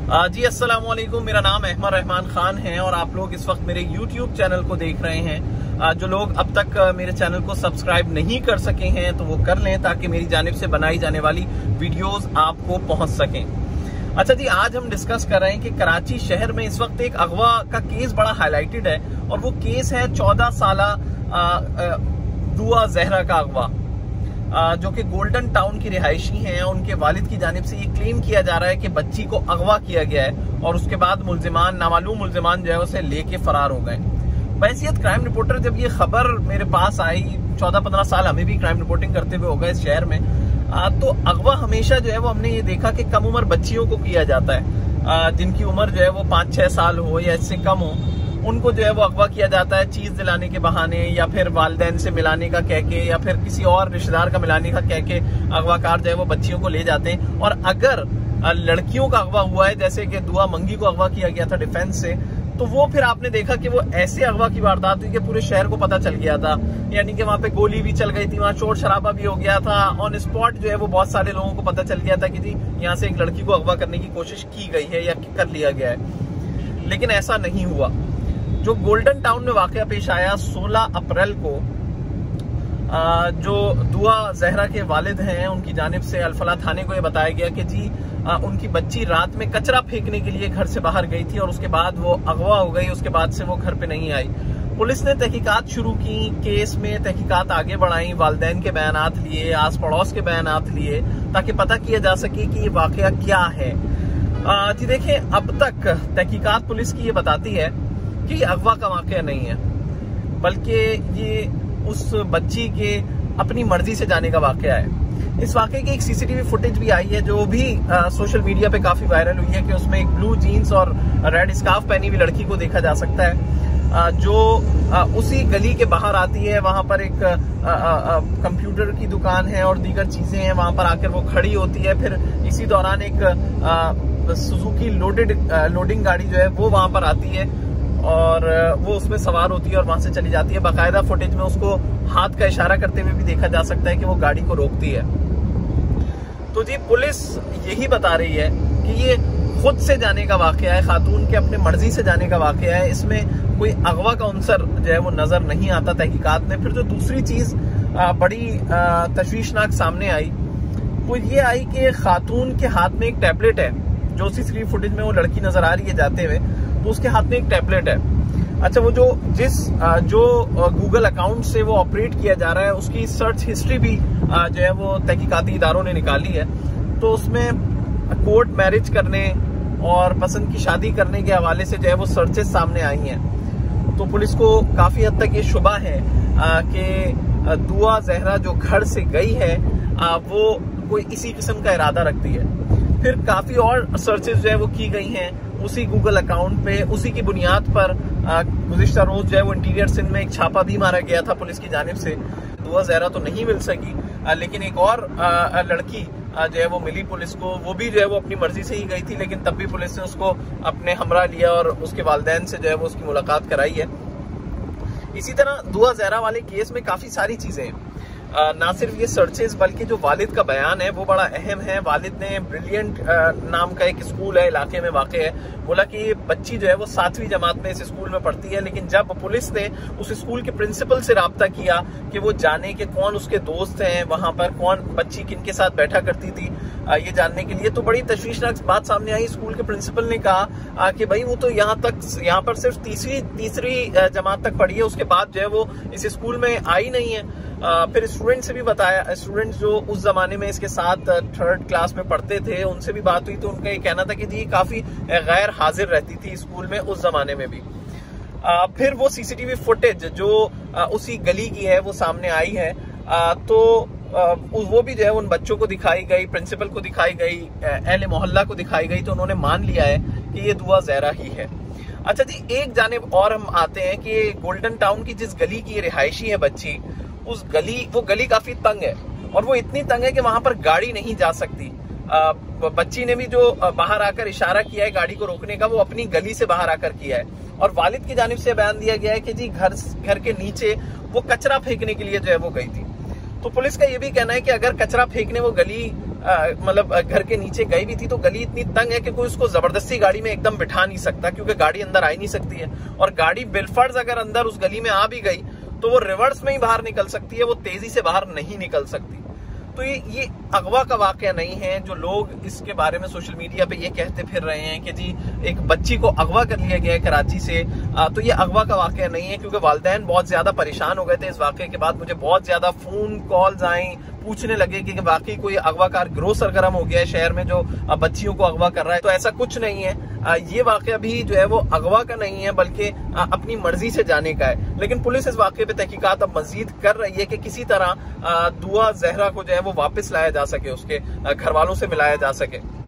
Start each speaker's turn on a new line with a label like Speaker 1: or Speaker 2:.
Speaker 1: जी अस्सलाम वालेकुम। मेरा नाम अहमद रहमान खान है और आप लोग इस वक्त मेरे YouTube चैनल को देख रहे हैं। जो लोग अब तक मेरे चैनल को सब्सक्राइब नहीं कर सके हैं तो वो कर लें ताकि मेरी जानिब से बनाई जाने वाली वीडियोस आपको पहुंच सकें। अच्छा जी, आज हम डिस्कस कर रहे हैं कि कराची शहर में इस वक्त एक अगवा का केस बड़ा हाईलाइटेड है और वो केस है 14 साला दुआ जहरा का अगवा, जो कि गोल्डन टाउन की रिहायशी हैं। उनके वालिद की जानिब से ये क्लेम किया जा रहा है कि बच्ची को अगवा किया गया है और उसके बाद नामालूम मुल्जिमान जो है उसे लेके फरार हो गए। बहैसियत क्राइम रिपोर्टर जब ये खबर मेरे पास आई, 14-15 साल हमें भी क्राइम रिपोर्टिंग करते हुए हो गए इस शहर में, तो अगवा हमेशा जो है वो हमने ये देखा कि कम उम्र बच्चियों को किया जाता है, जिनकी उम्र जो है वो 5-6 साल हो या इससे कम हो, उनको जो है वो अगवा किया जाता है चीज दिलाने के बहाने या फिर वालिदैन से मिलाने का कह के या फिर किसी और रिश्तेदार का मिलाने का कह के अगवाकार जो है वो बच्चियों को ले जाते हैं। और अगर लड़कियों का अगवा हुआ है, जैसे कि दुआ मंगी को अगवा किया गया था डिफेंस से, तो वो फिर आपने देखा कि वो ऐसे अगवा की वारदात हुई कि पूरे शहर को पता चल गया था। यानी कि वहां पे गोली भी चल गई थी, वहां शोर शराबा भी हो गया था, ऑन स्पॉट जो है वो बहुत सारे लोगों को पता चल गया था कि जी यहाँ से एक लड़की को अगवा करने की कोशिश की गई है या कर लिया गया है। लेकिन ऐसा नहीं हुआ। जो गोल्डन टाउन में वाकया पेश आया 16 अप्रैल को, जो दुआ जहरा के वालिद हैं उनकी जानिब से अल-फलाह थाने को यह बताया गया कि जी उनकी बच्ची रात में कचरा फेंकने के लिए घर से बाहर गई थी और उसके बाद वो अगवा हो गई। उसके बाद से वो घर पे नहीं आई। पुलिस ने तहकीकात शुरू की, केस में तहकीकात आगे बढ़ाई, वालिदैन के बयानात लिए, आस पड़ोस के बयानात लिए, ताकि पता किया जा सके कि ये वाकया क्या है। जी देखें, अब तक तहकीकात पुलिस की ये बताती है कि अगवा का वाकया नहीं है, बल्कि ये उस बच्ची के अपनी मर्जी से जाने का वाकया है। इस वाकये की एक सीसीटीवी फुटेज भी आई है जो भी सोशल मीडिया पे काफी वायरल हुई है कि उसमें एक ब्लू जीन्स और रेड स्कार्फ पहनी हुई लड़की को देखा जा सकता है, जो उसी गली के बाहर आती है। वहां पर एक कंप्यूटर की दुकान है और दीगर चीजें हैं, वहां पर आकर वो खड़ी होती है। फिर इसी दौरान एक सुजुकी लोडिंग गाड़ी जो है वो वहां पर आती है और वो उसमें सवार होती है और वहां से चली जाती है। बाकायदा फुटेज में उसको हाथ का इशारा करते हुए भी देखा जा सकता है कि वो गाड़ी को रोकती है। तो जी पुलिस यही बता रही है कि ये खुद से जाने का वाकया है, खातून के अपने मर्जी से जाने का वाकया है। इसमें कोई अगवा का अंसर जो है वो नजर नहीं आता तहकीकात में। फिर जो दूसरी चीज बड़ी तशवीशनाक सामने आई वो ये आई कि खातून के हाथ में एक टैबलेट है, जो सीसीटीवी फुटेज में वो लड़की नजर आ रही है जाते हुए, तो उसके हाथ में एक टैबलेट है। अच्छा, वो जो गूगल अकाउंट से वो ऑपरेट किया जा रहा है उसकी सर्च हिस्ट्री भी जो है वो तहकीकाती इदारों ने निकाली है। तो उसमें कोर्ट मैरिज करने और पसंद की शादी करने के हवाले से जो है वो सर्चेस सामने आई हैं। तो पुलिस को काफी हद तक ये शुबा है कि दुआ जहरा जो घर से गई है वो कोई इसी किस्म का इरादा रखती है। फिर काफी और सर्चेस जो है वो की गई हैं उसी गूगल अकाउंट पे। उसी की बुनियाद पर गुज़िश्ता रोज जो है वो इंटीरियर सिंध में एक छापा भी मारा गया था पुलिस की जानिब से। दुआ जहरा तो नहीं मिल सकी, लेकिन एक और लड़की जो है वो मिली पुलिस को। वो भी जो है वो अपनी मर्जी से ही गई थी, लेकिन तब भी पुलिस ने उसको अपने हमरा लिया और उसके वालिदैन से जो है वो उसकी मुलाकात कराई है। इसी तरह दुआ जहरा वाले केस में काफी सारी चीजें हैं, ना सिर्फ ये सर्चेस बल्कि जो वालिद का बयान है वो बड़ा अहम है। वालिद ने ब्रिलियंट नाम का एक स्कूल है इलाके में वाक़ है, बोला कि ये बच्ची जो है वो 7वीं जमात में इस स्कूल में पढ़ती है। लेकिन जब पुलिस ने उस स्कूल के प्रिंसिपल से राब्ता किया कि वो जाने के कौन उसके दोस्त हैं, वहां पर कौन बच्ची किन के साथ बैठा करती थी, ये जानने के लिए, तो बड़ी तशवीशनाक बात सामने आई। स्कूल के प्रिंसिपल ने कहा कि भाई वो तो यहाँ पर सिर्फ तीसरी जमात तक पढ़ी है, उसके बाद जो है वो इस स्कूल में आई नहीं है। फिर स्टूडेंट से भी बताया, स्टूडेंट जो उस जमाने में इसके साथ 3rd क्लास में पढ़ते थे उनसे भी बात हुई, तो उनका ये कहना था कि जी काफी गैर हाजिर रहती थी स्कूल में उस जमाने में भी। फिर वो सीसीटीवी फुटेज जो उसी गली की है वो सामने आई है, तो वो भी जो है उन बच्चों को दिखाई गई, प्रिंसिपल को दिखाई गई, अहले मोहल्ला को दिखाई गई, तो उन्होंने मान लिया है कि ये दुआ जहरा ही है। अच्छा जी, एक जानिब और हम आते हैं कि गोल्डन टाउन की जिस गली की रिहायशी है बच्ची, वो गली काफी तंग है और वो इतनी तंग है कि वहां पर गाड़ी नहीं जा सकती। बच्ची ने भी जो बाहर आकर इशारा किया है गाड़ी को रोकने का, वो अपनी गली से बाहर आकर किया है। और वालिद की जानिब से बयान दिया गया है कि जी घर के नीचे वो कचरा फेंकने के लिए जो है वो गई थी। तो पुलिस का ये भी कहना है कि अगर कचरा फेंकने वो गली मतलब घर के नीचे गई भी थी तो गली इतनी तंग है कि कोई उसको जबरदस्ती गाड़ी में एकदम बिठा नहीं सकता, क्योंकि गाड़ी अंदर आ ही नहीं सकती है। और गाड़ी बिलफर्ज अगर अंदर उस गली में आ भी गई तो वो रिवर्स में ही बाहर निकल सकती है, वो तेजी से बाहर नहीं निकल सकती। तो ये अगवा का वाकया नहीं है। जो लोग इसके बारे में सोशल मीडिया पे ये कहते फिर रहे हैं कि जी एक बच्ची को अगवा कर लिया गया है कराची से, तो ये अगवा का वाकया नहीं है, क्योंकि वालिदैन बहुत ज्यादा परेशान हो गए थे इस वाकये के बाद। मुझे बहुत ज्यादा फोन कॉल्स आई, पूछने लगे कि वाकई कोई अगवाकार गिरोह सरगर्म हो गया है शहर में जो बच्चियों को अगवा कर रहा है। तो ऐसा कुछ नहीं है। ये वाकया भी जो है वो अगवा का नहीं है, बल्कि अपनी मर्जी से जाने का है। लेकिन पुलिस इस वाकये पे तहकीकात अब मजीद कर रही है कि किसी तरह दुआ जहरा को जो है वो वापस लाया जा सके, उसके घर वालों से मिलाया जा सके।